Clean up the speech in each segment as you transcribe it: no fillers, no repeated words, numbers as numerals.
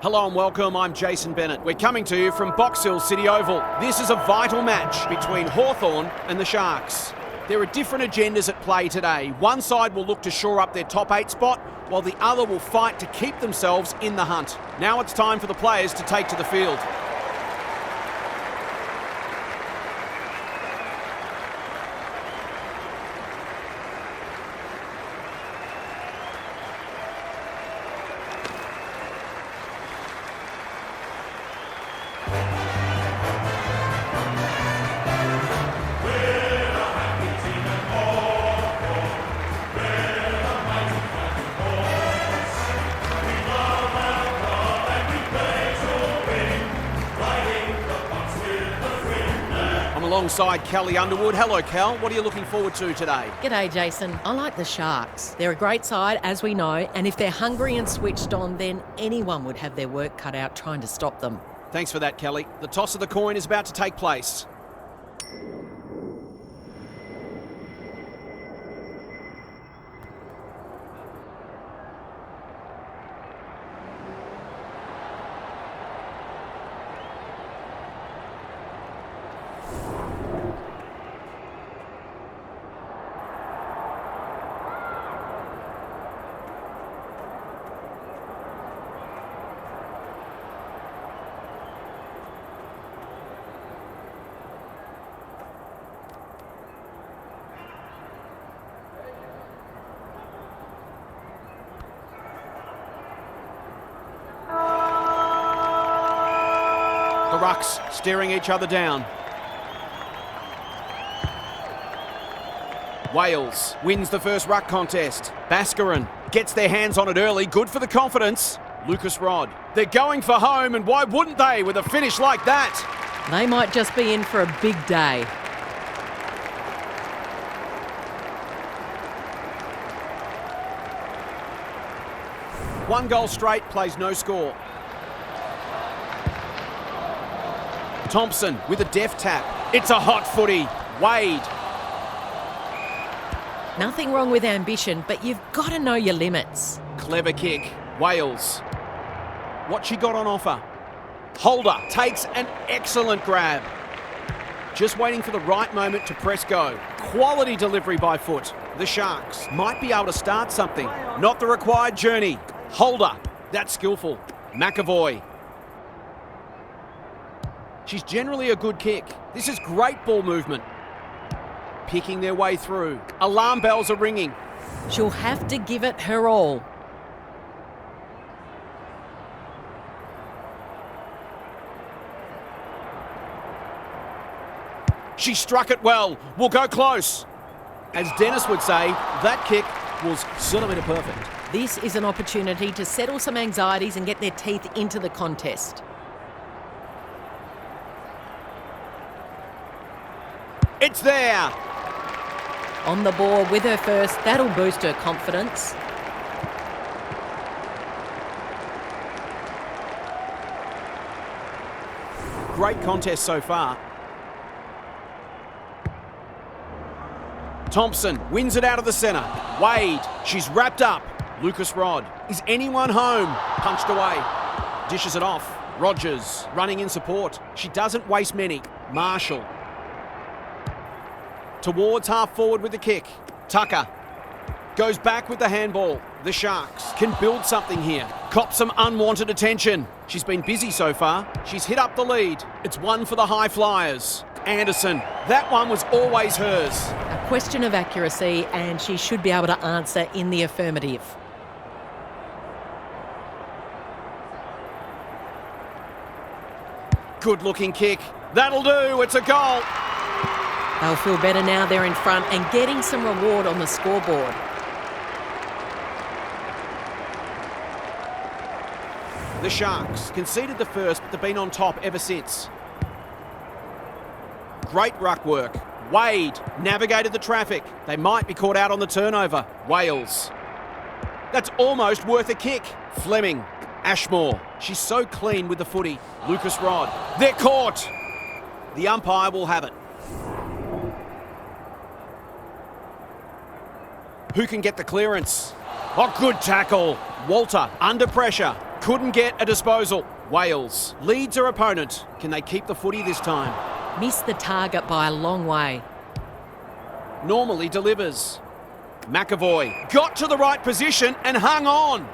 Hello and welcome, I'm Jason Bennett. We're coming to you from Box Hill City Oval. This is a vital match between Hawthorn and the Sharks. There are different agendas at play today. One side will look to shore up their top 8 spot, while the other will fight to keep themselves in the hunt. Now it's time for the players to take to the field. Alongside Kelly Underwood. Hello, Cal. What are you looking forward to today? G'day, Jason. I like the Sharks. They're a great side, as we know, and if they're hungry and switched on, then anyone would have their work cut out trying to stop them. Thanks for that, Kelly. The toss of the coin is about to take place. The Rucks staring each other down. Wales wins the first ruck contest. Baskaran gets their hands on it early. Good for the confidence. Lucas Rod. They're going for home, and why wouldn't they with a finish like that? They might just be in for a big day. One goal straight, plays no score. Thompson with a deft tap. It's a hot footy. Wade. Nothing wrong with ambition, but you've got to know your limits. Clever kick. Wales. What she got on offer? Holder takes an excellent grab. Just waiting for the right moment to press go. Quality delivery by foot. The Sharks might be able to start something. Not the required journey. Holder. That's skillful. McAvoy. She's generally a good kick. This is great ball movement. Picking their way through. Alarm bells are ringing. She'll have to give it her all. She struck it well. We'll go close. As Dennis would say, that kick was centimetre perfect. This is an opportunity to settle some anxieties and get their teeth into the contest. It's there. On the ball with her first, that'll boost her confidence. Great contest so far. Thompson wins it out of the centre. Wade, she's wrapped up. Lucas Rod. Is anyone home? Punched away. Dishes it off. Rogers running in support. She doesn't waste many. Marshall. Towards half forward with the kick. Tucker goes back with the handball. The Sharks can build something here. Cop some unwanted attention. She's been busy so far. She's hit up the lead. It's one for the high flyers. Anderson, that one was always hers. A question of accuracy, and she should be able to answer in the affirmative. Good looking kick. That'll do. It's a goal. They'll feel better now they're in front and getting some reward on the scoreboard. The Sharks conceded the first, but they've been on top ever since. Great ruck work. Wade navigated the traffic. They might be caught out on the turnover. Wales. That's almost worth a kick. Fleming. Ashmore. She's so clean with the footy. Lucas Rod. They're caught. The umpire will have it. Who can get the clearance? Oh, good tackle. Walter under pressure. Couldn't get a disposal. Wales leads her opponent. Can they keep the footy this time? Missed the target by a long way. Normally delivers. McAvoy got to the right position and hung on.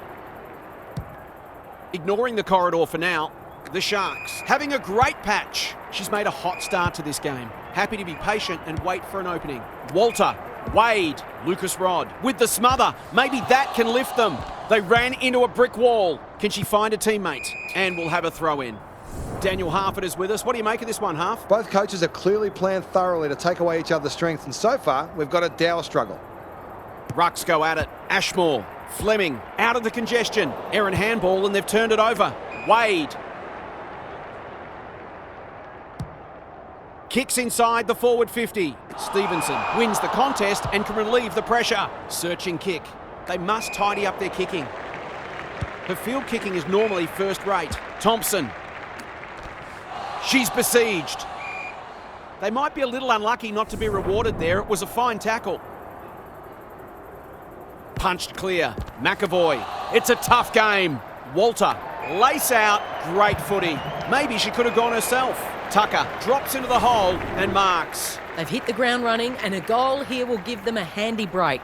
Ignoring the corridor for now, the Sharks having a great patch. She's made a hot start to this game. Happy to be patient and wait for an opening. Walter, Wade, Lucas Rod with the smother. Maybe that can lift them. They ran into a brick wall. Can she find a teammate? And we'll have a throw in. Daniel Harford is with us. What do you make of this one, Harf? Both coaches have clearly planned thoroughly to take away each other's strengths, and so far, we've got a dour struggle. Rucks go at it. Ashmore, Fleming, out of the congestion. Aaron handball, and they've turned it over. Wade. Kicks inside the forward 50. Stevenson wins the contest and can relieve the pressure. Searching kick. They must tidy up their kicking. Her field kicking is normally first rate. Thompson. She's besieged. They might be a little unlucky not to be rewarded there. It was a fine tackle. Punched clear. McAvoy. It's a tough game. Walter. Lace out. Great footy. Maybe she could have gone herself. Tucker drops into the hole and marks. They've hit the ground running, and a goal here will give them a handy break.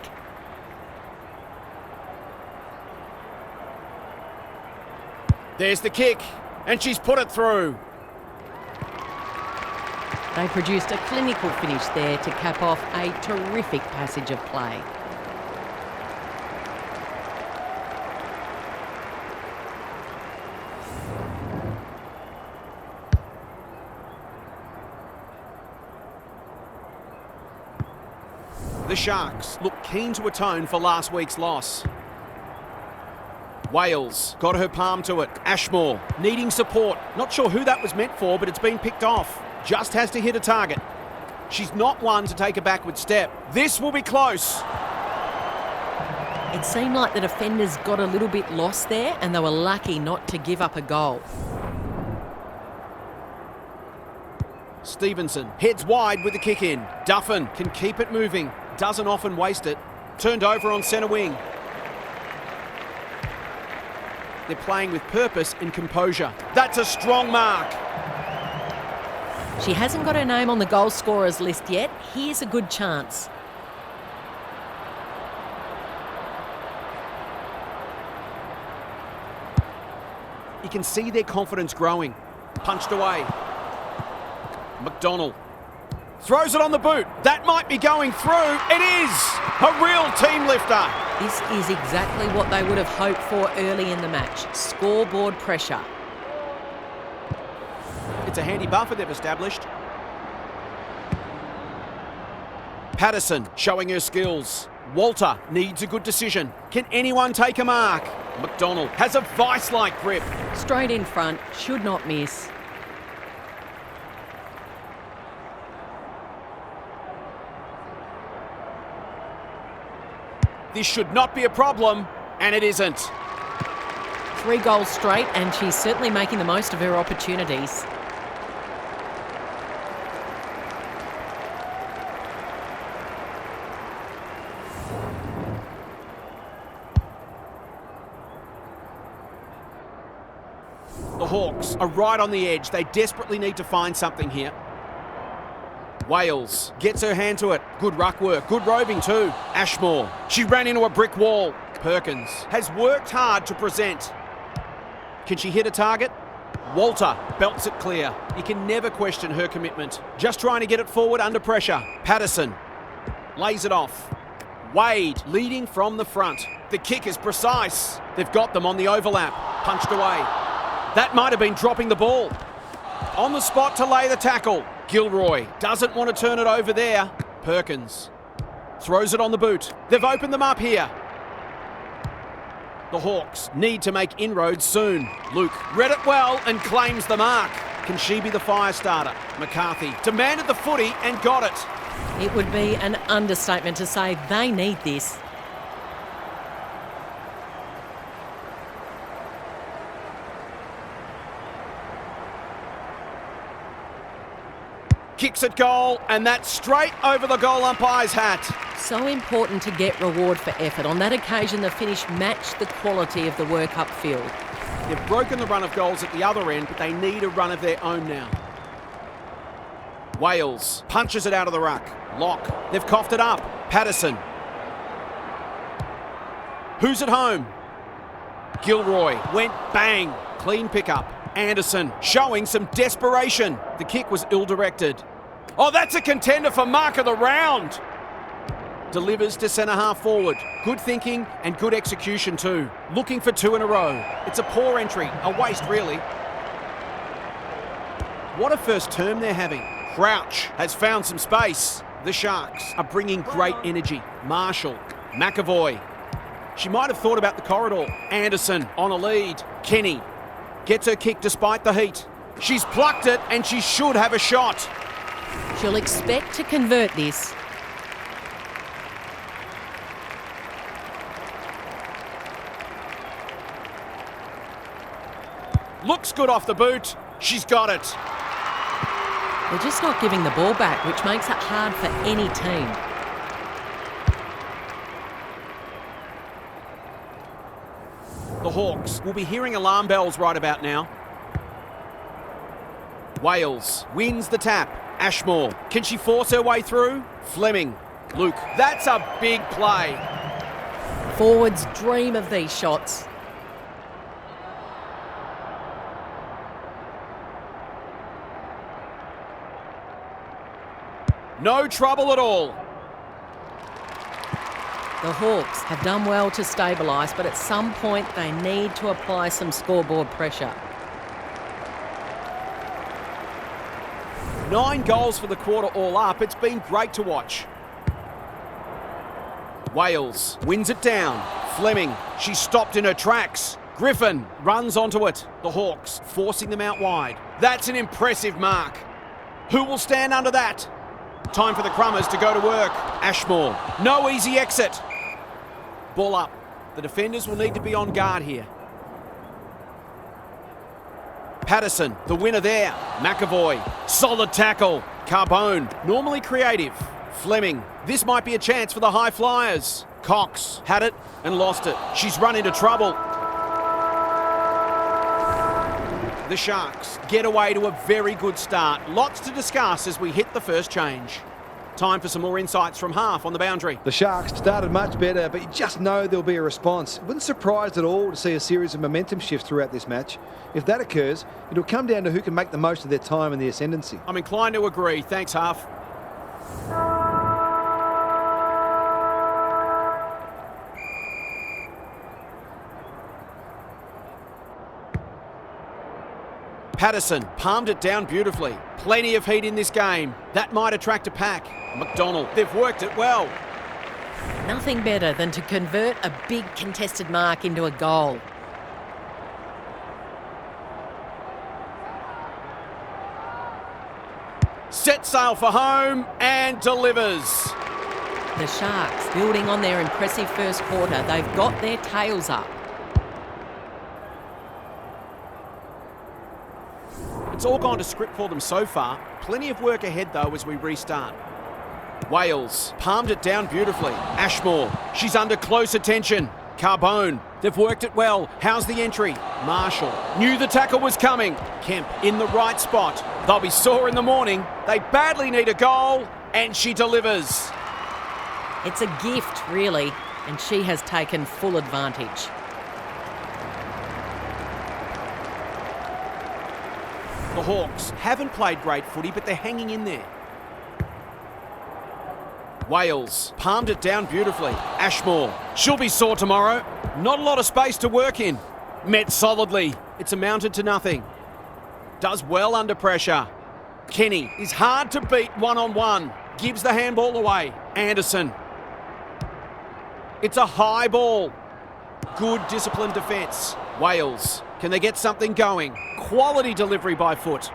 There's the kick, and she's put it through. They produced a clinical finish there to cap off a terrific passage of play. The Sharks look keen to atone for last week's loss. Wales got her palm to it. Ashmore needing support. Not sure who that was meant for, but it's been picked off. Just has to hit a target. She's not one to take a backward step. This will be close. It seemed like the defenders got a little bit lost there, and they were lucky not to give up a goal. Stevenson heads wide with the kick in. Duffin can keep it moving. Doesn't often waste it. Turned over on centre wing. They're playing with purpose and composure. That's a strong mark. She hasn't got her name on the goal scorers list yet. Here's a good chance. You can see their confidence growing. Punched away. McDonald throws it on the boot. That might be going through. It is a real team lifter. This is exactly what they would have hoped for early in the match. Scoreboard pressure. It's a handy buffer they've established. Patterson showing her skills. Walter needs a good decision. Can anyone take a mark? McDonald has a vice-like grip. Straight in front, should not miss. This should not be a problem, and it isn't. 3 goals straight, and she's certainly making the most of her opportunities. The Hawks are right on the edge. They desperately need to find something here. Wales gets her hand to it. Good ruck work. Good roving too. Ashmore. She ran into a brick wall. Perkins has worked hard to present. Can she hit a target? Walter belts it clear. You can never question her commitment. Just trying to get it forward under pressure. Patterson lays it off. Wade leading from the front. The kick is precise. They've got them on the overlap. Punched away. That might have been dropping the ball. On the spot to lay the tackle. Gilroy doesn't want to turn it over there. Perkins throws it on the boot. They've opened them up here. The Hawks need to make inroads soon. Luke read it well and claims the mark. Can she be the fire starter? McCarthy demanded the footy and got it. It would be an understatement to say they need this. Kicks at goal, and that's straight over the goal umpire's hat. So important to get reward for effort. On that occasion, the finish matched the quality of the work upfield. They've broken the run of goals at the other end, but they need a run of their own now. Wales punches it out of the ruck. Lock. They've coughed it up. Patterson. Who's at home? Gilroy went bang. Clean pickup. Anderson showing some desperation. The kick was ill-directed. Oh, that's a contender for mark of the round. Delivers to centre-half forward. Good thinking and good execution too. Looking for 2 in a row. It's a poor entry. A waste, really. What a first term they're having. Crouch has found some space. The Sharks are bringing great energy. Marshall. McAvoy. She might have thought about the corridor. Anderson on a lead. Kenny gets her kick despite the heat. She's plucked it and she should have a shot. She'll expect to convert this. Looks good off the boot. She's got it. They're just not giving the ball back, which makes it hard for any team. The Hawks will be hearing alarm bells right about now. Wales wins the tap. Ashmore. Can she force her way through? Fleming. Luke. That's a big play. Forwards dream of these shots. No trouble at all. The Hawks have done well to stabilise, but at some point they need to apply some scoreboard pressure. 9 goals for the quarter all up. It's been great to watch. Wales wins it down. Fleming. She's stopped in her tracks. Griffin runs onto it. The Hawks forcing them out wide. That's an impressive mark. Who will stand under that? Time for the Crummers to go to work. Ashmore. No easy exit. Ball up. The defenders will need to be on guard here. Patterson, the winner there. McAvoy. Solid tackle. Carbone. Normally creative. Fleming. This might be a chance for the high flyers. Cox had it and lost it. She's run into trouble. The Sharks get away to a very good start. Lots to discuss as we hit the first change. Time for some more insights from half on the boundary. The Sharks started much better, but you just know there'll be a response. Wouldn't surprise at all to see a series of momentum shifts throughout this match. If that occurs, it'll come down to who can make the most of their time in the ascendancy. I'm inclined to agree. Thanks, Half. Patterson palmed it down beautifully. Plenty of heat in this game. That might attract a pack. McDonald, they've worked it well. Nothing better than to convert a big contested mark into a goal. Set sail for home and delivers. The Sharks, building on their impressive first quarter, they've got their tails up. It's all gone to script for them so far. Plenty of work ahead, though, as we restart. Wales palmed it down beautifully. Ashmore, she's under close attention. Carbone, they've worked it well. How's the entry? Marshall knew the tackle was coming. Kemp in the right spot. They'll be sore in the morning. They badly need a goal, and she delivers. It's a gift, really, and she has taken full advantage. The Hawks haven't played great footy, but they're hanging in there. Wales palmed it down beautifully. Ashmore, she'll be sore tomorrow. Not a lot of space to work in. Met solidly. It's amounted to nothing. Does well under pressure. Kenny is hard to beat one-on-one. Gives the handball away. Anderson. It's a high ball. Good disciplined defence. Wales. Can they get something going? Quality delivery by foot.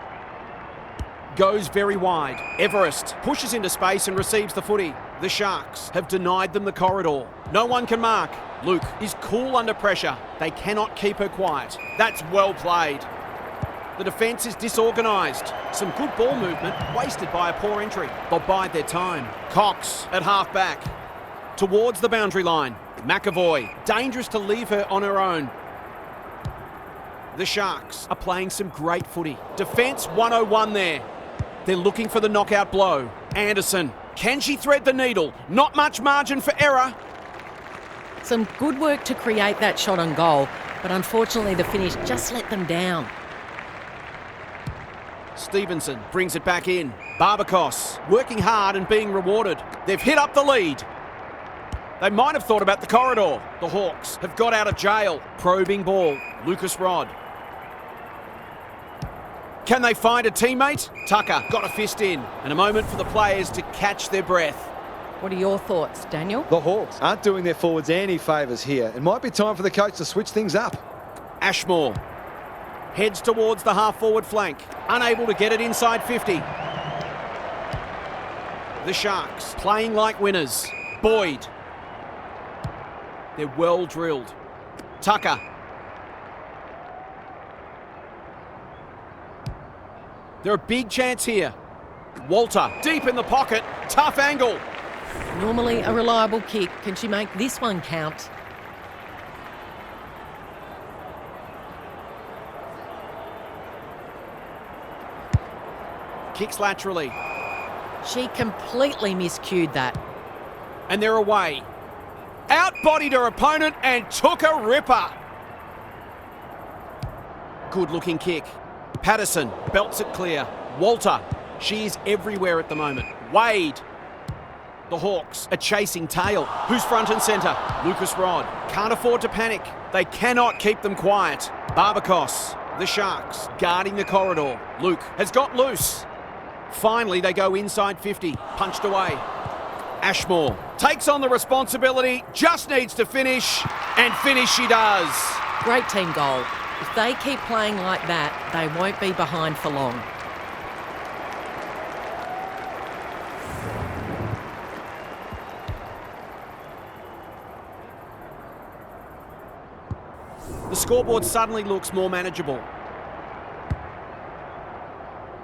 Goes very wide. Everest pushes into space and receives the footy. The Sharks have denied them the corridor. No one can mark. Luke is cool under pressure. They cannot keep her quiet. That's well played. The defence is disorganised. Some good ball movement wasted by a poor entry. They'll bide their time. Cox at half back. Towards the boundary line. McAvoy, dangerous to leave her on her own. The Sharks are playing some great footy. Defence 101 there. They're looking for the knockout blow. Anderson, can she thread the needle? Not much margin for error. Some good work to create that shot on goal, but unfortunately the finish just let them down. Stevenson brings it back in. Barbacos working hard and being rewarded. They've hit up the lead. They might have thought about the corridor. The Hawks have got out of jail. Probing ball. Lucas Rod. Can they find a teammate? Tucker got a fist in. And a moment for the players to catch their breath. What are your thoughts, Daniel? The Hawks aren't doing their forwards any favours here. It might be time for the coach to switch things up. Ashmore heads towards the half-forward flank. Unable to get it inside 50. The Sharks playing like winners. Boyd. They're well drilled. Tucker. They're a big chance here. Walter deep in the pocket. Tough angle. Normally a reliable kick. Can she make this one count? Kicks laterally. She completely miscued that. And they're away. Outbodied her opponent and took a ripper. Good looking kick. Patterson belts it clear. Walter, she is everywhere at the moment. Wade. The Hawks are chasing tail. Who's front and centre? Lucas Rod. Can't afford to panic. They cannot keep them quiet. Barbacos. The Sharks guarding the corridor. Luke has got loose. Finally, they go inside 50. Punched away. Ashmore takes on the responsibility. Just needs to finish. And finish she does. Great team goal. If they keep playing like that, they won't be behind for long. The scoreboard suddenly looks more manageable.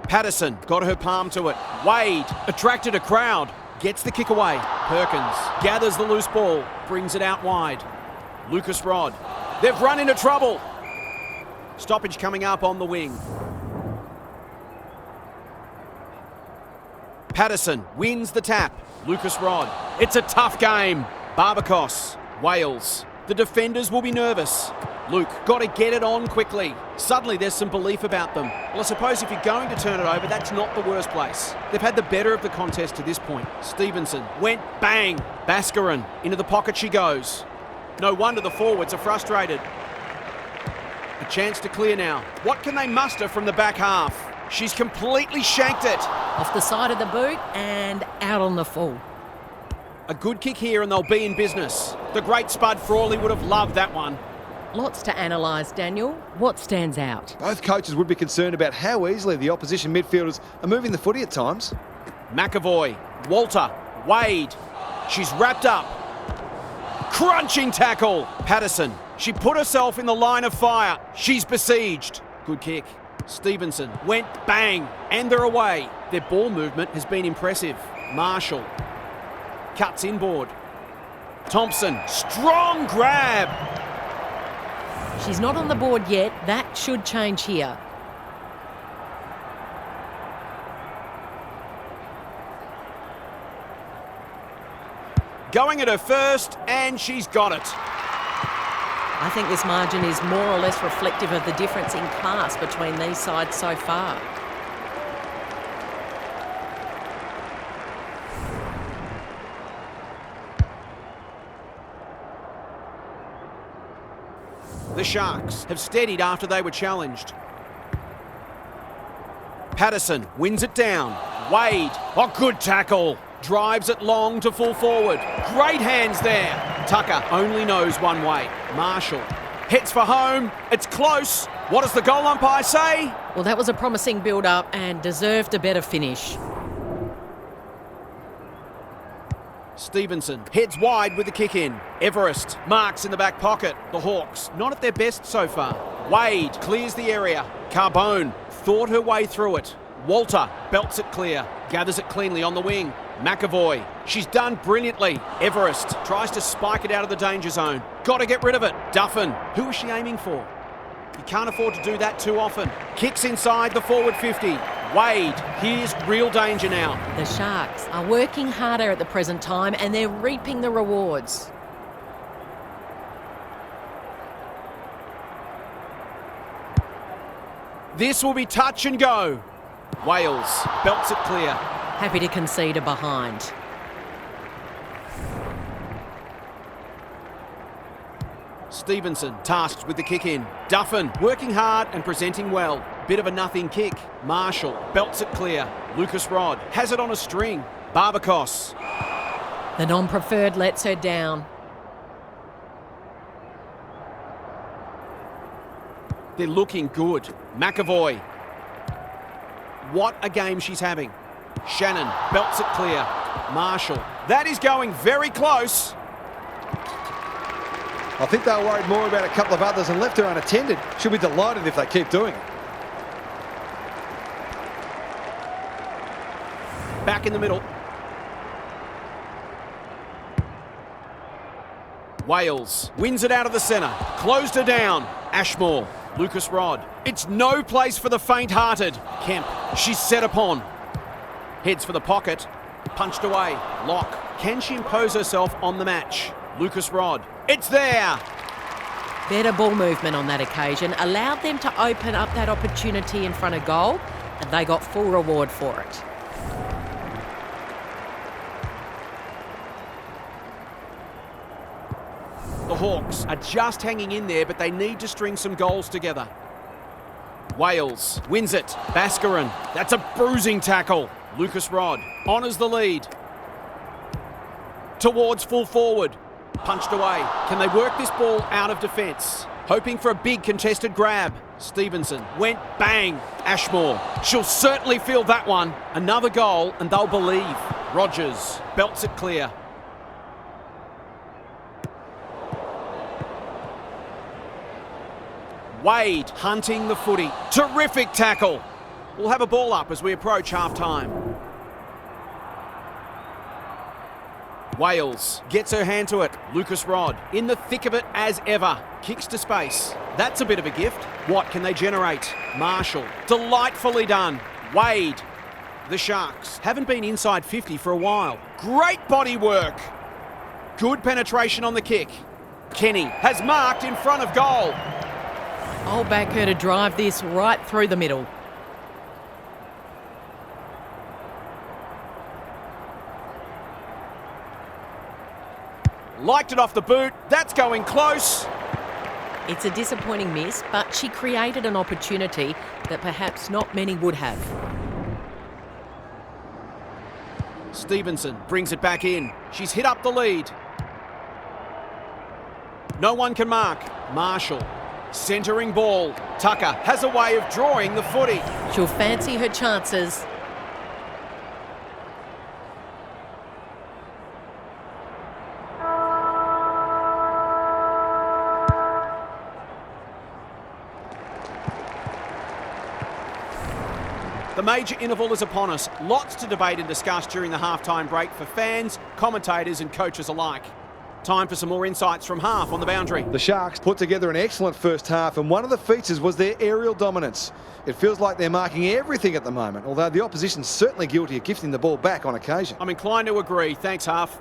Patterson got her palm to it. Wade attracted a crowd. Gets the kick away. Perkins gathers the loose ball. Brings it out wide. Lucas Rod. They've run into trouble. Stoppage coming up on the wing. Patterson wins the tap. Lucas Rod. It's a tough game. Barbacos. Wales. The defenders will be nervous. Luke, got to get it on quickly. Suddenly there's some belief about them. Well, I suppose if you're going to turn it over, that's not the worst place. They've had the better of the contest to this point. Stevenson went bang. Baskarin, into the pocket she goes. No wonder the forwards are frustrated. A chance to clear now. What can they muster from the back half? She's completely shanked it. Off the side of the boot and out on the full. A good kick here and they'll be in business. The great Spud Frawley would have loved that one. Lots to analyse, Daniel. What stands out? Both coaches would be concerned about how easily the opposition midfielders are moving the footy at times. McAvoy, Walter, Wade. She's wrapped up. Crunching tackle. Patterson. She put herself in the line of fire. She's besieged. Good kick. Stevenson went bang. And they're away. Their ball movement has been impressive. Marshall. Cuts inboard. Thompson. Strong grab. She's not on the board yet. That should change here. Going at her first, and she's got it. I think this margin is more or less reflective of the difference in class between these sides so far. The Sharks have steadied after they were challenged. Patterson wins it down. Wade, oh, good tackle. Drives it long to full forward. Great hands there. Tucker only knows one way. Marshall heads for home. It's close. What does the goal umpire say? Well, that was a promising build-up and deserved a better finish. Stevenson heads wide with the kick in. Everest marks in the back pocket. The Hawks not at their best so far. Wade clears the area. Carbone thought her way through it. Walter belts it clear. Gathers it cleanly on the wing. McAvoy, she's done brilliantly. Everest tries to spike it out of the danger zone. Got to get rid of it. Duffin, who was she aiming for? You can't afford to do that too often. Kicks inside the forward 50. Wade, here's real danger now. The Sharks are working harder at the present time and they're reaping the rewards. This will be touch and go. Wales belts it clear. Happy to concede a behind. Stevenson tasked with the kick in. Duffin working hard and presenting well. Bit of a nothing kick. Marshall belts it clear. Lucas Rod has it on a string. Barbacos. The non-preferred lets her down. They're looking good. McAvoy. What a game she's having. Shannon belts it clear. Marshall. That is going very close. I think they were worried more about a couple of others and left her unattended. She'll be delighted if they keep doing it. Back in the middle. Wales wins it out of the centre. Closed her down. Ashmore. Lucas Rod. It's no place for the faint-hearted. Kemp. She's set upon. Heads for the pocket. Punched away. Lock. Can she impose herself on the match? Lucas Rod. It's there. Better ball movement on that occasion allowed them to open up that opportunity in front of goal, and they got full reward for it. The Hawks are just hanging in there, but they need to string some goals together. Wales wins it. Baskarin. That's a bruising tackle. Lucas Rod honours the lead. Towards full forward. Punched away. Can they work this ball out of defence? Hoping for a big contested grab. Stevenson went bang. Ashmore. She'll certainly feel that one. Another goal and they'll believe. Rogers belts it clear. Wade hunting the footy. Terrific tackle. We'll have a ball up as we approach half-time. Wales gets her hand to it. Lucas Rod in the thick of it as ever. Kicks to space. That's a bit of a gift. What can they generate? Marshall. Delightfully done. Wade. The Sharks haven't been inside 50 for a while. Great body work. Good penetration on the kick. Kenny has marked in front of goal. I'll back her to drive this right through the middle. Liked it off the boot. That's going close. It's a disappointing miss, but she created an opportunity that perhaps not many would have. Stevenson brings it back in. She's hit up the lead. No one can mark. Marshall. Centering ball. Tucker has a way of drawing the footy. She'll fancy her chances. The major interval is upon us. Lots to debate and discuss during the halftime break for fans, commentators and coaches alike. Time for some more insights from half on the boundary. The Sharks put together an excellent first half, and one of the features was their aerial dominance. It feels like they're marking everything at the moment, although the opposition's certainly guilty of gifting the ball back on occasion. I'm inclined to agree. Thanks, Half.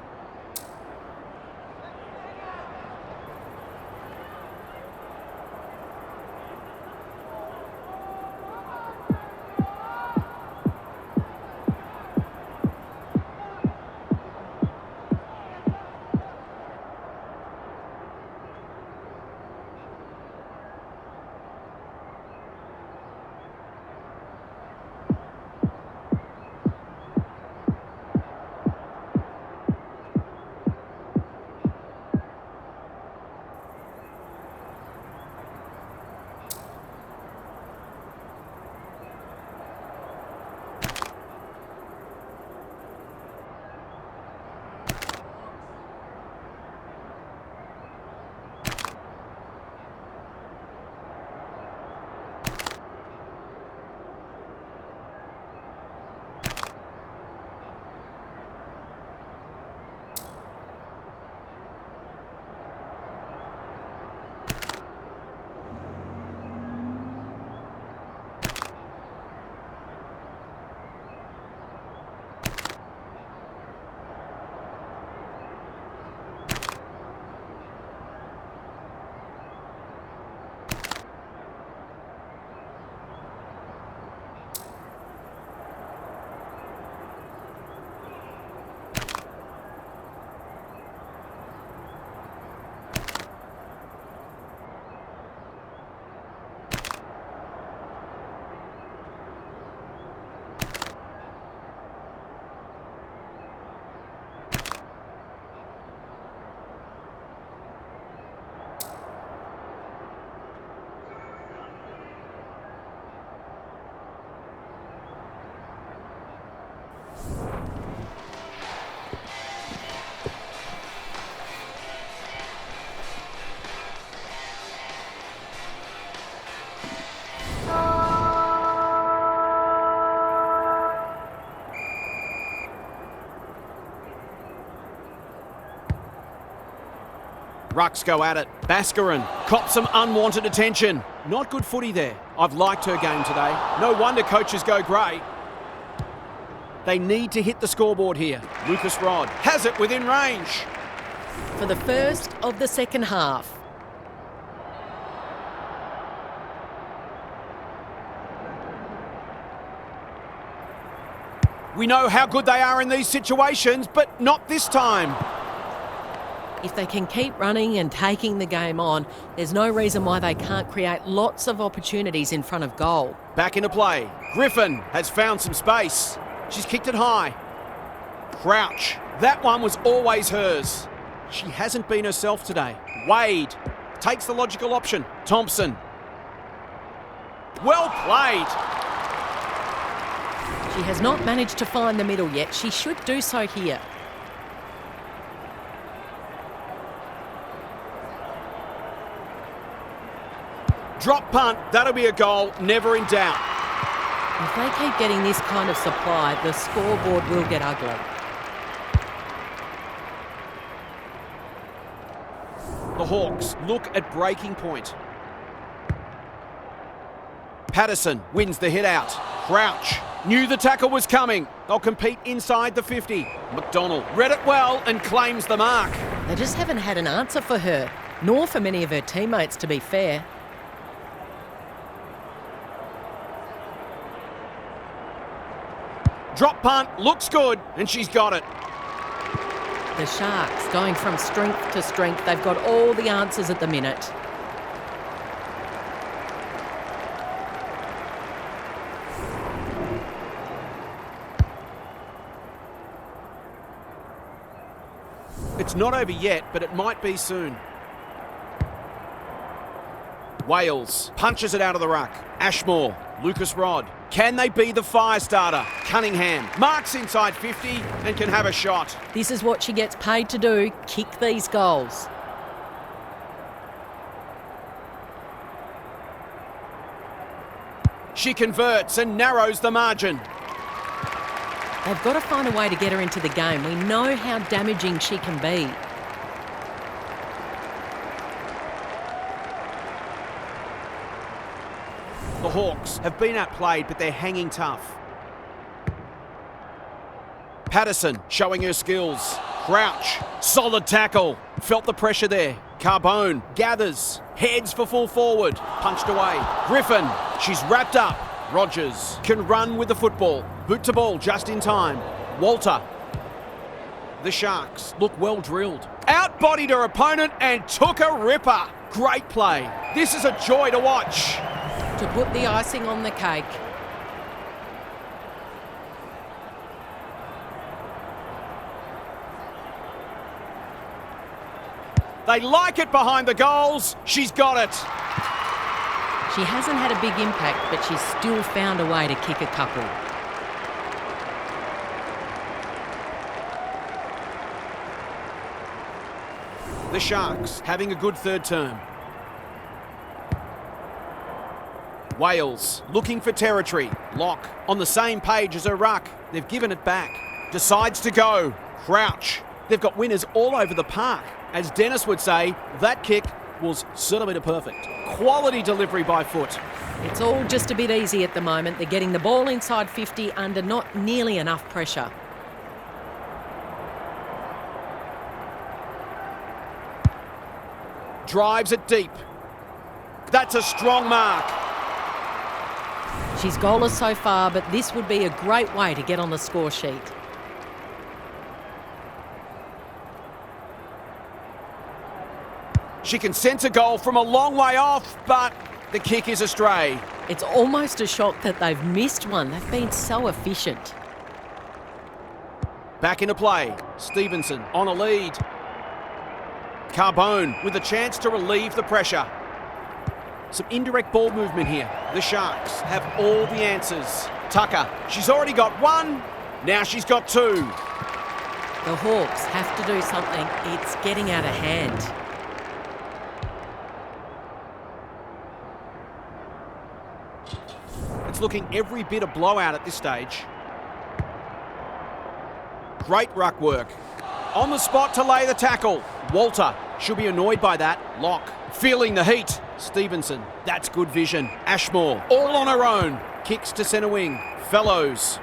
Rucks go at it. Baskarin cops some unwanted attention. Not good footy there. I've liked her game today. No wonder coaches go great. They need to hit the scoreboard here. Lucas Rod has it within range. For the first of the second half. We know how good they are in these situations, but not this time. If they can keep running and taking the game on, there's no reason why they can't create lots of opportunities in front of goal. Back into play. Griffin has found some space. She's kicked it high. Crouch. That one was always hers. She hasn't been herself today. Wade takes the logical option. Thompson. Well played. She has not managed to find the middle yet. She should do so here. Drop punt. That'll be a goal. Never in doubt. If they keep getting this kind of supply, the scoreboard will get ugly. The Hawks look at breaking point. Patterson wins the hit out. Crouch knew the tackle was coming. They'll compete inside the 50. McDonald read it well and claims the mark. They just haven't had an answer for her, nor for many of her teammates, to be fair. Drop punt looks good, and she's got it. The Sharks going from strength to strength. They've got all the answers at the minute. It's not over yet, but it might be soon. Wales punches it out of the ruck. Ashmore, Lucas Rod. Can they be the fire starter? Cunningham marks inside 50 and can have a shot. This is what she gets paid to do, kick these goals. She converts and narrows the margin. They've got to find a way to get her into the game. We know how damaging she can be. The Hawks have been outplayed, but they're hanging tough. Patterson showing her skills. Crouch, solid tackle. Felt the pressure there. Carbone gathers, heads for full forward. Punched away. Griffin, she's wrapped up. Rogers can run with the football. Boot to ball just in time. Walter. The Sharks look well drilled. Outbodied her opponent and took a ripper. Great play. This is a joy to watch. To put the icing on the cake. They like it behind the goals. She's got it. She hasn't had a big impact, but she's still found a way to kick a couple. The Sharks having a good third term. Wales looking for territory. Lock on the same page as her ruck. They've given it back. Decides to go. Crouch. They've got winners all over the park. As Dennis would say, that kick was centimetre perfect. Quality delivery by foot. It's all just a bit easy at the moment. They're getting the ball inside 50 under not nearly enough pressure. Drives it deep. That's a strong mark. She's goalless so far, but this would be a great way to get on the score sheet. She can sense a goal from a long way off, but the kick is astray. It's almost a shock that they've missed one. They've been so efficient. Back into play. Stevenson on a lead. Carbone with a chance to relieve the pressure. Some indirect ball movement here. The Sharks have all the answers. Tucker, she's already got one. Now she's got two. The Hawks have to do something. It's getting out of hand. It's looking every bit a blowout at this stage. Great ruck work. On the spot to lay the tackle. Walter She'll be annoyed by that. Lock. Feeling the heat. Stevenson. That's good vision. Ashmore. All on her own. Kicks to centre wing. Fellows.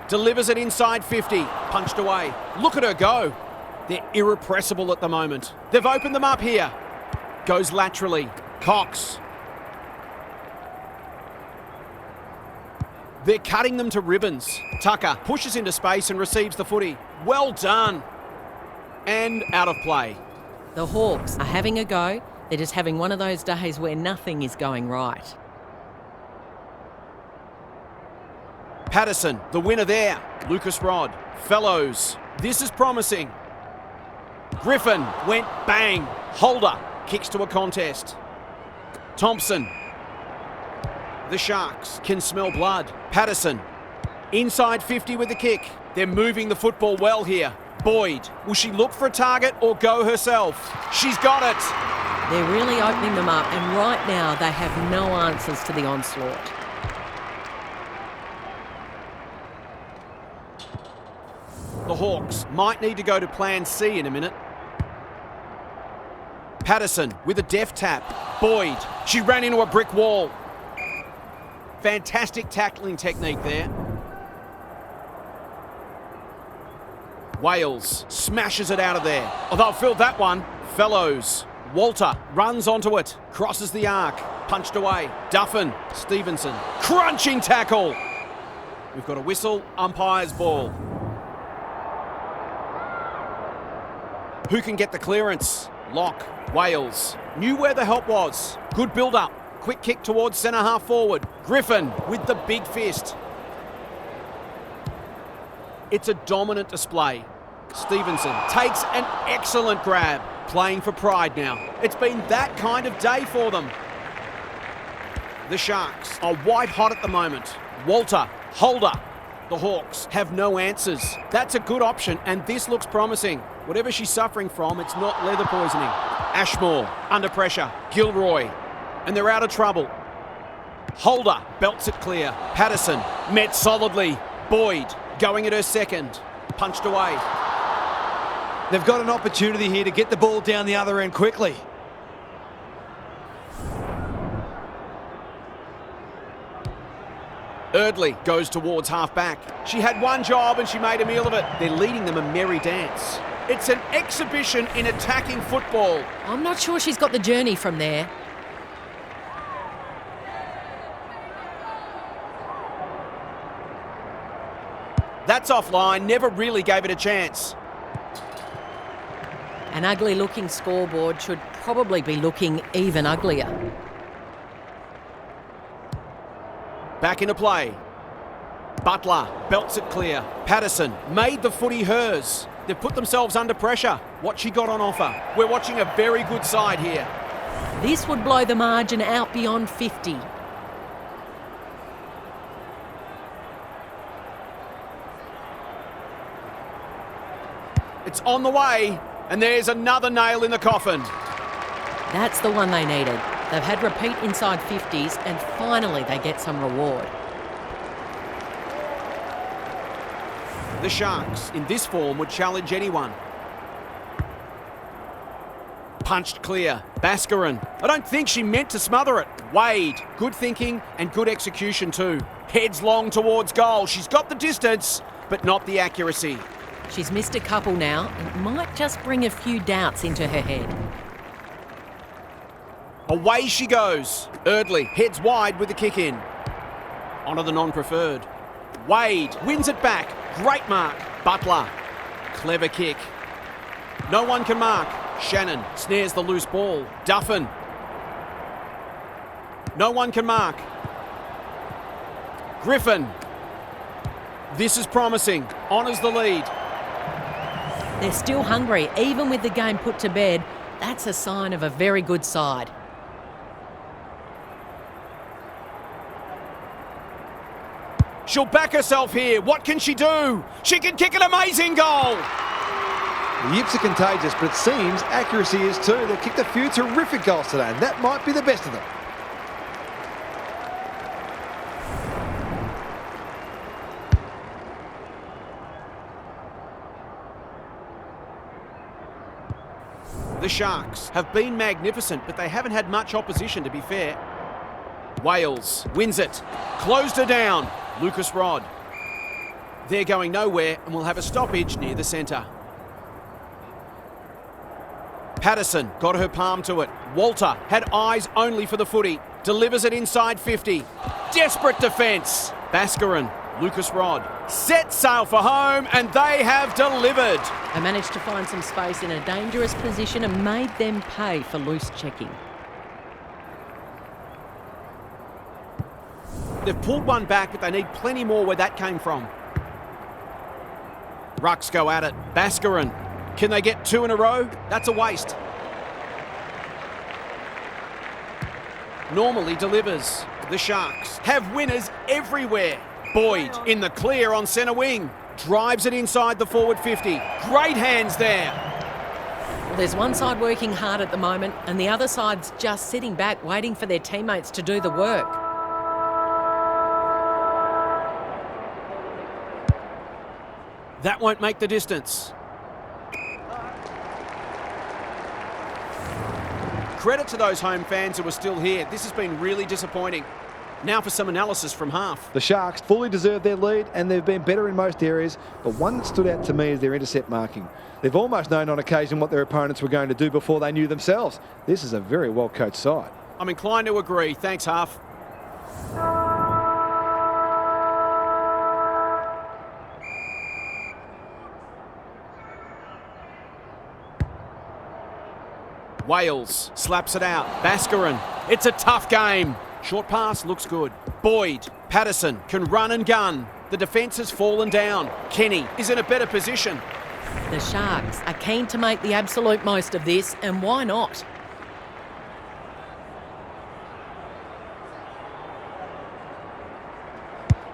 Delivers it inside 50. Punched away. Look at her go. They're irrepressible at the moment. They've opened them up here. Goes laterally. Cox. They're cutting them to ribbons. Tucker pushes into space and receives the footy. Well done. And out of play. The Hawks are having a go. They're just having one of those days where nothing is going right. Patterson, the winner there. Lucas Rod. Fellows. This is promising. Griffin went bang. Holder kicks to a contest. Thompson. The Sharks can smell blood. Patterson. Inside 50 with the kick. They're moving the football well here. Boyd. Will she look for a target or go herself? She's got it. They're really opening them up, and right now they have no answers to the onslaught. The Hawks might need to go to plan C in a minute. Patterson with a deft tap. Boyd. She ran into a brick wall. Fantastic tackling technique there. Wales smashes it out of there. Oh, they'll fill that one. Fellows. Walter runs onto it. Crosses the arc. Punched away. Duffin. Stevenson. Crunching tackle. We've got a whistle. Umpire's ball. Who can get the clearance? Lock. Wales. Knew where the help was. Good build-up. Quick kick towards centre half forward. Griffin with the big fist. It's a dominant display. Stevenson takes an excellent grab. Playing for pride now. It's been that kind of day for them. The Sharks are white hot at the moment. Walter, Holder. The Hawks have no answers. That's a good option, and this looks promising. Whatever she's suffering from, it's not leather poisoning. Ashmore, under pressure. Gilroy, and they're out of trouble. Holder belts it clear. Patterson met solidly. Boyd going at her second. Punched away. They've got an opportunity here to get the ball down the other end quickly. Erdley goes towards half-back. She had one job and she made a meal of it. They're leading them a merry dance. It's an exhibition in attacking football. I'm not sure she's got the journey from there. That's offline, never really gave it a chance. An ugly-looking scoreboard should probably be looking even uglier. Back into play. Butler belts it clear. Patterson made the footy hers. They've put themselves under pressure. What she got on offer. We're watching a very good side here. This would blow the margin out beyond 50. It's on the way, and there's another nail in the coffin. That's the one they needed. They've had repeat inside 50s, and finally they get some reward. The Sharks, in this form, would challenge anyone. Punched clear. Baskarin. I don't think she meant to smother it. Wade. Good thinking and good execution too. Heads long towards goal. She's got the distance, but not the accuracy. She's missed a couple now and might just bring a few doubts into her head. Away she goes. Erdley heads wide with the kick in. Onto the non-preferred. Wade wins it back. Great mark. Butler. Clever kick. No one can mark. Shannon snares the loose ball. Duffin. No one can mark. Griffin. This is promising. Honours the lead. They're still hungry, even with the game put to bed. That's a sign of a very good side. She'll back herself here. What can she do? She can kick an amazing goal. The yips are contagious, but it seems accuracy is too. They've kicked a few terrific goals today, and that might be the best of them. The Sharks have been magnificent, but they haven't had much opposition, to be fair. Wales wins it. Closed her down. Lucas Rod. They're going nowhere and will have a stoppage near the centre. Patterson got her palm to it. Walter had eyes only for the footy. Delivers it inside 50. Desperate defence. Bascarin, Lucas Rod. Set sail for home and they have delivered. They managed to find some space in a dangerous position and made them pay for loose checking. They've pulled one back, but they need plenty more where that came from. Rucks go at it. Bascarin. Can they get 2 in a row? That's a waste. Normally delivers. The Sharks have winners everywhere. Boyd in the clear on centre wing. Drives it inside the forward 50. Great hands there. Well, there's one side working hard at the moment and the other side's just sitting back waiting for their teammates to do the work. That won't make the distance. Credit to those home fans who are still here. This has been really disappointing. Now for some analysis from half. The Sharks fully deserve their lead and they've been better in most areas, but one that stood out to me is their intercept marking. They've almost known on occasion what their opponents were going to do before they knew themselves. This is a very well-coached side. I'm inclined to agree. Thanks, half. Wales slaps it out. Bascarin. It's a tough game. Short pass looks good. Boyd. Patterson can run and gun. The defence has fallen down. Kenny is in a better position. The Sharks are keen to make the absolute most of this, and why not?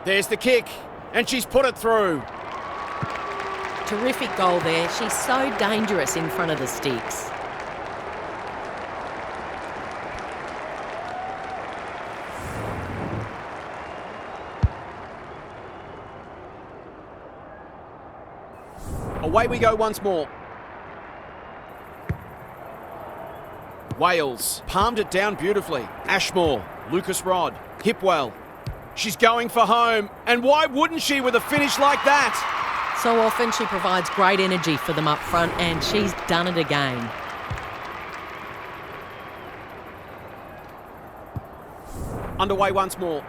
There's the kick, and she's put it through. Terrific goal there. She's so dangerous in front of the sticks. Away we go once more. Wales palmed it down beautifully. Ashmore, Lucas Rod, Hipwell. She's going for home, and why wouldn't she with a finish like that? So often she provides great energy for them up front, and she's done it again. Underway once more.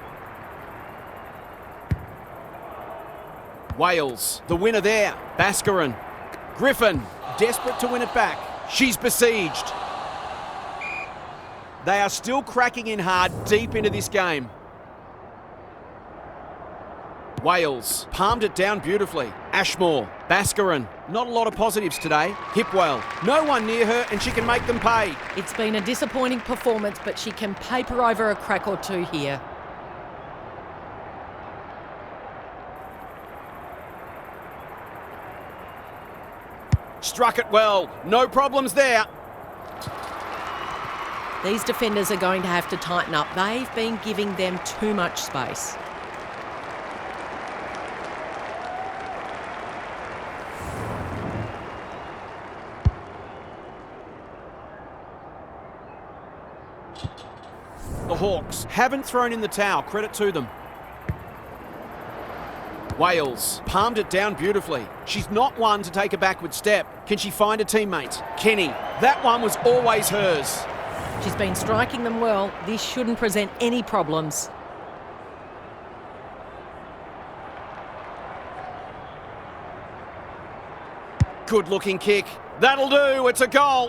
Wales, the winner there. Bascarin. Griffin, desperate to win it back. She's besieged. They are still cracking in hard deep into this game. Wales palmed it down beautifully. Ashmore, Bascarin. Not a lot of positives today. Hipwell, no one near her and she can make them pay. It's been a disappointing performance, but she can paper over a crack or two here. Struck it well. No problems there. These defenders are going to have to tighten up. They've been giving them too much space. The Hawks haven't thrown in the towel. Credit to them. Wales palmed it down beautifully. She's not one to take a backward step. Can she find a teammate? Kenny. That one was always hers. She's been striking them well. This shouldn't present any problems. Good looking kick. That'll do. It's a goal.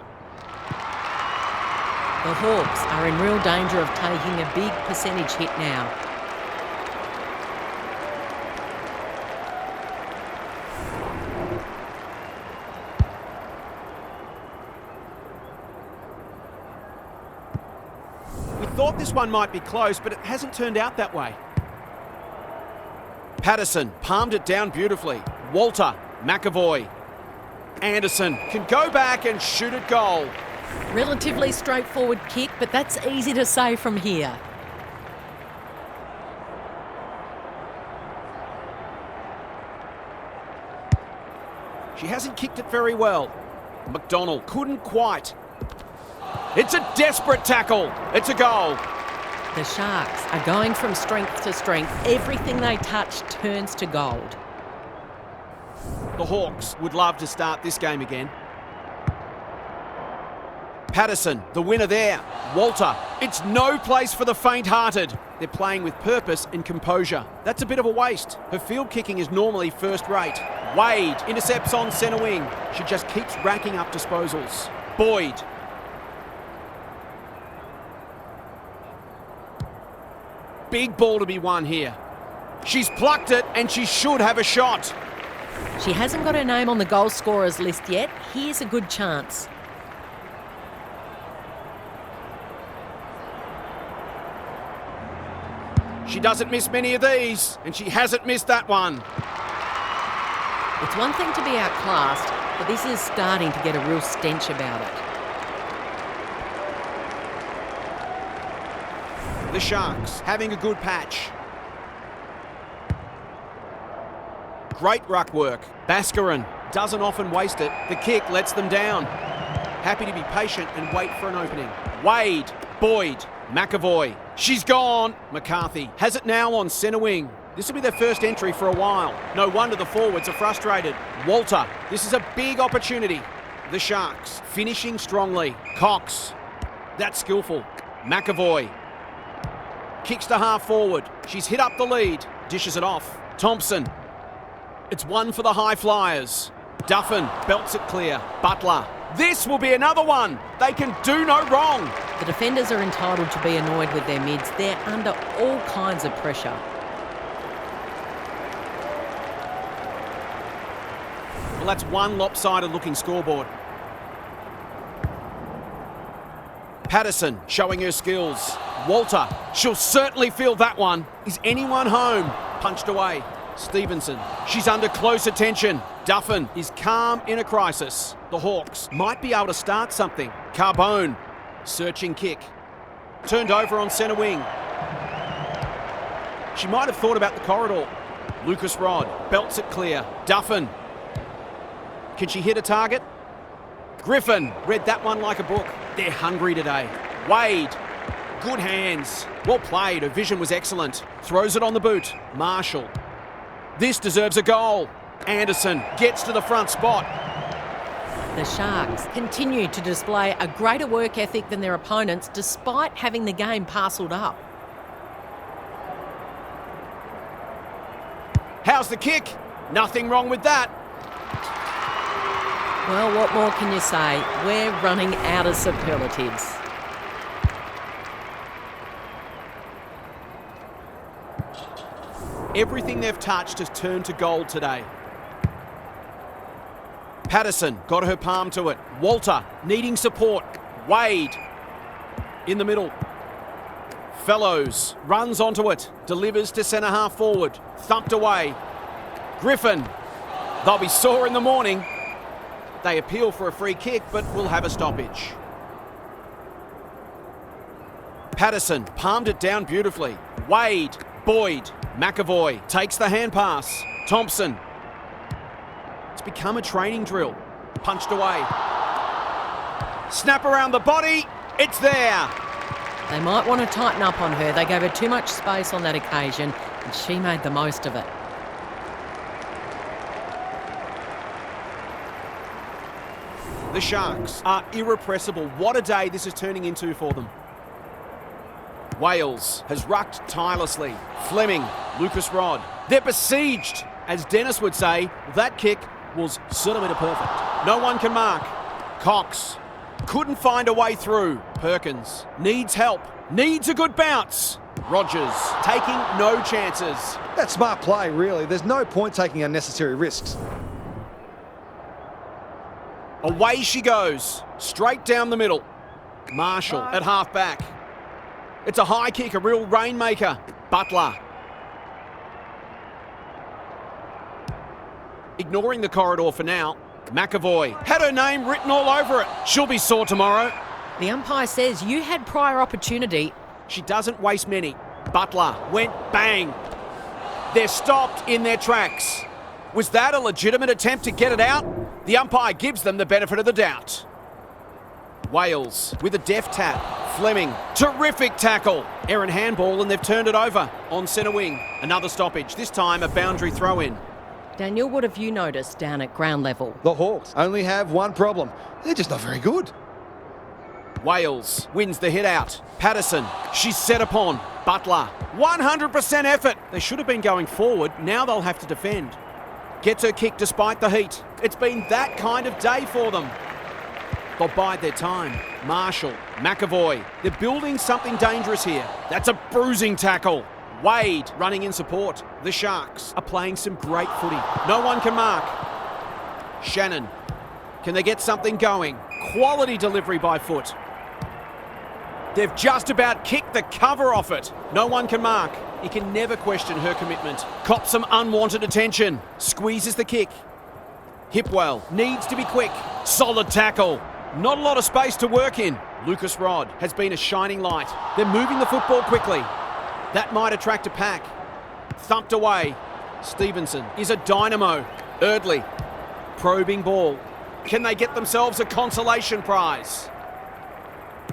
The Hawks are in real danger of taking a big percentage hit now. We thought this one might be close, but it hasn't turned out that way. Patterson palmed it down beautifully. Walter, McAvoy. Anderson can go back and shoot at goal. Relatively straightforward kick, but that's easy to say from here. She hasn't kicked it very well. McDonald couldn't quite. It's a desperate tackle. It's a goal. The Sharks are going from strength to strength. Everything they touch turns to gold. The Hawks would love to start this game again. Patterson, the winner there. Walter, it's no place for the faint-hearted. They're playing with purpose and composure. That's a bit of a waste. Her field kicking is normally first rate. Wade intercepts on centre wing. She just keeps racking up disposals. Boyd. Big ball to be won here. She's plucked it and she should have a shot. She hasn't got her name on the goal scorers list yet. Here's a good chance. She doesn't miss many of these, and she hasn't missed that one. It's one thing to be outclassed, but this is starting to get a real stench about it. The Sharks having a good patch. Great ruck work. Baskarin doesn't often waste it. The kick lets them down. Happy to be patient and wait for an opening. Wade, Boyd, McAvoy. She's gone. McCarthy has it now on centre wing. This will be their first entry for a while. No wonder the forwards are frustrated. Walter, this is a big opportunity. The Sharks finishing strongly. Cox, that's skillful. McAvoy kicks to half forward. She's hit up the lead. Dishes it off. Thompson. It's one for the high flyers. Duffin belts it clear. Butler. This will be another one. They can do no wrong. The defenders are entitled to be annoyed with their mids. They're under all kinds of pressure. Well, that's one lopsided looking scoreboard. Patterson showing her skills. Walter, she'll certainly feel that one. Is anyone home? Punched away. Stevenson, she's under close attention. Duffin is calm in a crisis. The Hawks might be able to start something. Carbone, searching kick. Turned over on centre wing. She might have thought about the corridor. Lucas Rod belts it clear. Duffin. Can she hit a target? Griffin read that one like a book. They're hungry today. Wade, good hands. Well played, her vision was excellent. Throws it on the boot. Marshall. This deserves a goal. Anderson gets to the front spot. The Sharks continue to display a greater work ethic than their opponents despite having the game parcelled up. How's the kick? Nothing wrong with that. Well, what more can you say? We're running out of superlatives. Everything they've touched has turned to gold today. Patterson got her palm to it. Walter needing support. Wade in the middle. Fellows runs onto it. Delivers to centre half forward. Thumped away. Griffin. They'll be sore in the morning. They appeal for a free kick, but will have a stoppage. Patterson palmed it down beautifully. Wade, Boyd, McAvoy takes the hand pass. Thompson. It's become a training drill. Punched away. Snap around the body. It's there. They might want to tighten up on her. They gave her too much space on that occasion, and she made the most of it. The Sharks are irrepressible. What a day this is turning into for them. Wales has rucked tirelessly. Fleming, Lucas Rod. They're besieged. As Dennis would say, that kick was centimetre perfect. No one can mark. Cox couldn't find a way through. Perkins needs help. Needs a good bounce. Rogers taking no chances. That's smart play, really. There's no point taking unnecessary risks. Away she goes. Straight down the middle. Marshall at half back. It's a high kick, a real rainmaker. Butler. Ignoring the corridor for now. McAvoy had her name written all over it. She'll be sore tomorrow. The umpire says you had prior opportunity. She doesn't waste many. Butler went bang. They're stopped in their tracks. Was that a legitimate attempt to get it out? The umpire gives them the benefit of the doubt. Wales with a deft tap. Fleming, terrific tackle. Errant handball and they've turned it over on centre wing. Another stoppage, this time a boundary throw in. Daniel, what have you noticed down at ground level? The Hawks only have one problem. They're just not very good. Wales wins the hit out. Patterson, she's set upon. Butler, 100% effort. They should have been going forward, now they'll have to defend. Gets her kick despite the heat. It's been that kind of day for them. They'll bide their time. Marshall, McAvoy, they're building something dangerous here. That's a bruising tackle. Wade running in support. The Sharks are playing some great footy. No one can mark. Shannon, can they get something going? Quality delivery by foot. They've just about kicked the cover off it. No one can mark. You can never question her commitment. Cops some unwanted attention. Squeezes the kick. Hipwell needs to be quick. Solid tackle. Not a lot of space to work in. Lucas Rod has been a shining light. They're moving the football quickly. That might attract a pack. Thumped away. Stevenson is a dynamo. Erdley, probing ball. Can they get themselves a consolation prize?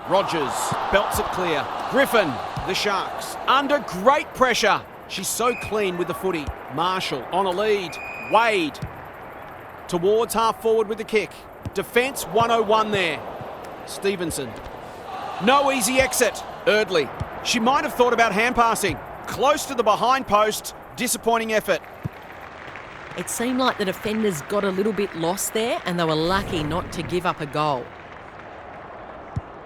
Rogers belts it clear. Griffin, the Sharks, under great pressure. She's so clean with the footy. Marshall on a lead. Wade towards half forward with the kick. Defence 101 there. Stevenson. No easy exit. Erdley. She might have thought about hand passing. Close to the behind post. Disappointing effort. It seemed like the defenders got a little bit lost there and they were lucky not to give up a goal.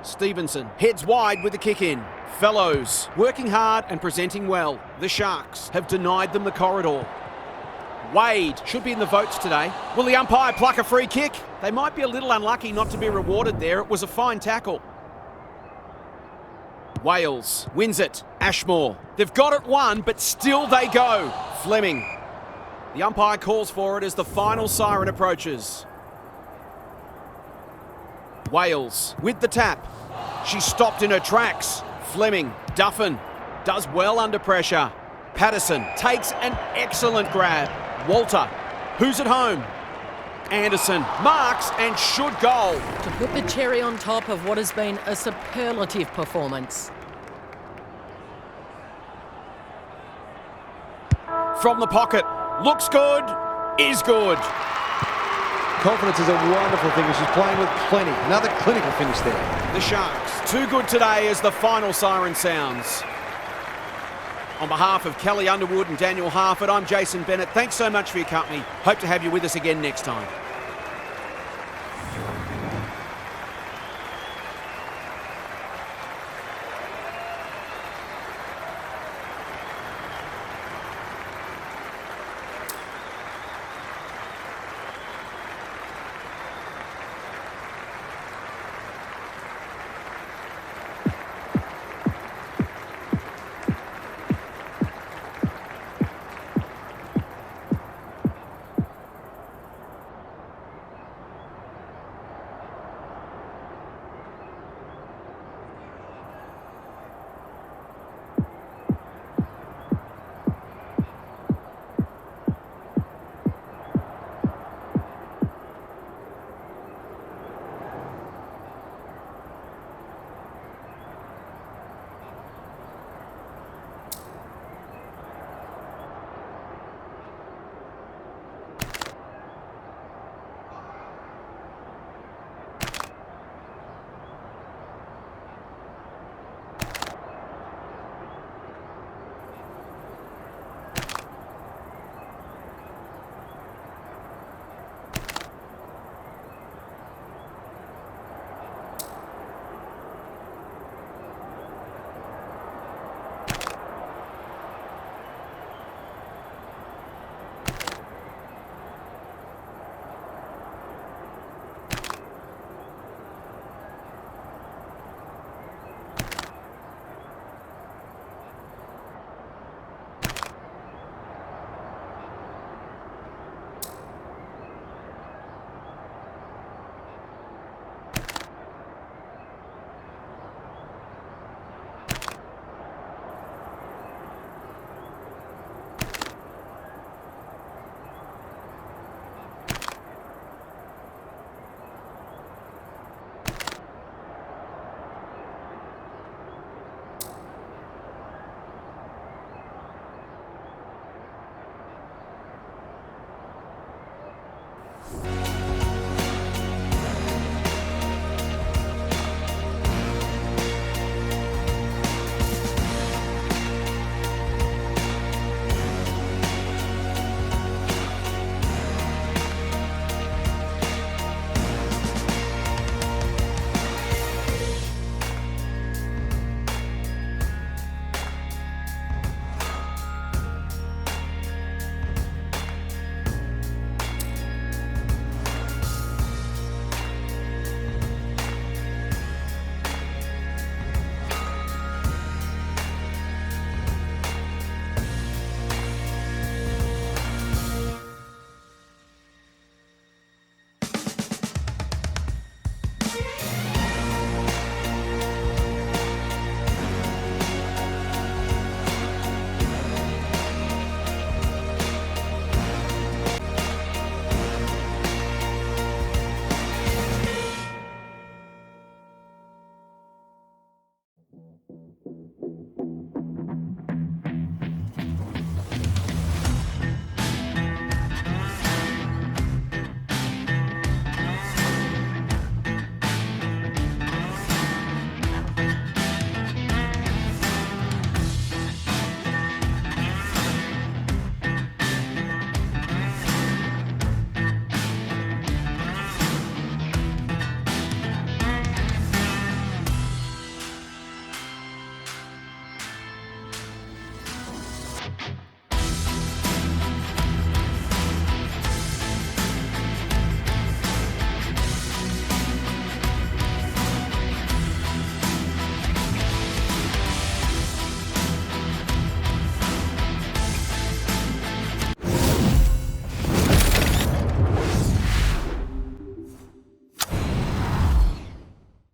Stevenson heads wide with the kick in. Fellows working hard and presenting well. The Sharks have denied them the corridor. Wade should be in the votes today. Will the umpire pluck a free kick? They might be a little unlucky not to be rewarded there. It was a fine tackle. Wales wins it. Ashmore. They've got it won, but still they go. Fleming. The umpire calls for it as the final siren approaches. Wales with the tap. She stopped in her tracks. Fleming. Duffin does well under pressure. Patterson takes an excellent grab. Walter, who's at home? Anderson marks and should goal. To put the cherry on top of what has been a superlative performance. From the pocket. Looks good. Is good. Confidence is a wonderful thing, and she's playing with plenty. Another clinical finish there. The Sharks, too good today as the final siren sounds. On behalf of Kelly Underwood and Daniel Harford, I'm Jason Bennett. Thanks so much for your company. Hope to have you with us again next time.